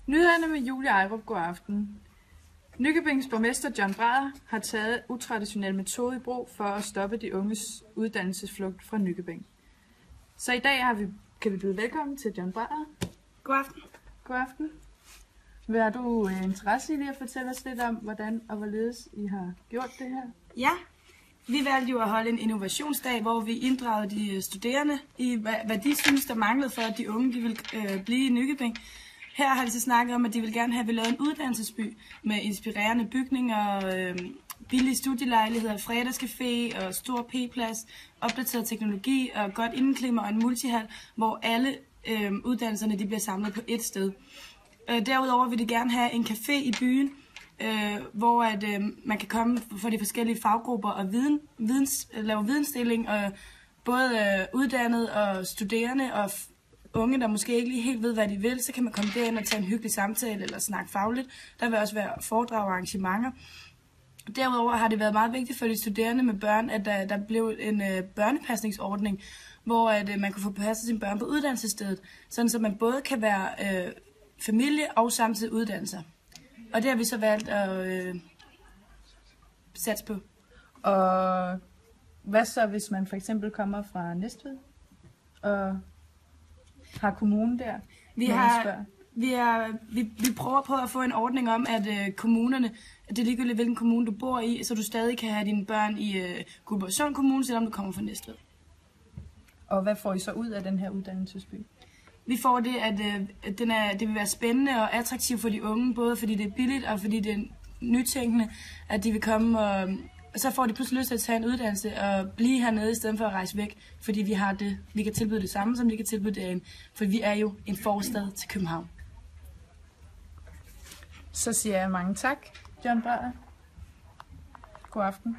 Nyhederne med Julie Ejrup. God aften. Nykøbings borgmester John Brader har taget utraditionel metode i brug for at stoppe de unges uddannelsesflugt fra Nykøbing. Så i dag kan vi byde velkommen til John Brader. God aften. God aften. Hvad har du interesse i lige at fortælle os lidt om, hvordan og hvorledes I har gjort det her? Ja, vi valgte jo at holde en innovationsdag, hvor vi inddragede de studerende i, hvad de synes, der manglede for, at de unge de ville blive i Nykøbing. Her har de så snakket om, at de vil gerne have, at vi lavede en uddannelsesby med inspirerende bygninger, billige studielejligheder, fredagscafé og stor p-plads, opdateret teknologi og godt indeklima og en multihal, hvor alle uddannelserne de bliver samlet på ét sted. Derudover vil de gerne have en café i byen, hvor man kan komme for de forskellige faggrupper og lave vidensdeling, og både uddannede og studerende og unge, der måske ikke lige helt ved, hvad de vil, så kan man komme derind og tage en hyggelig samtale eller snakke fagligt. Der vil også være foredrag og arrangementer. Derudover har det været meget vigtigt for de studerende med børn, at der blev en børnepasningsordning, hvor man kunne få passet sine børn på uddannelsesstedet, sådan så man både kan være familie og samtidig uddanne sig. Og det har vi så valgt at satse på. Og hvad så, hvis man for eksempel kommer fra Næstved og har kommunen der? Vi prøver på at få en ordning om, at kommunerne, det er ligegyldigt hvilken kommune du bor i, så du stadig kan have dine børn i Guldborgsund Kommune, selvom du kommer fra Næstved. Og hvad får I så ud af den her uddannelsesby? Vi får det, at det vil være spændende og attraktivt for de unge, både fordi det er billigt og fordi det er nytænkende, at de vil komme, og så får de pludselig lyst til at tage en uddannelse og blive hernede i stedet for at rejse væk, fordi vi kan tilbyde det samme, som de kan tilbyde derinde, for vi er jo en forstad til København. Så siger jeg mange tak, John Brader. God aften.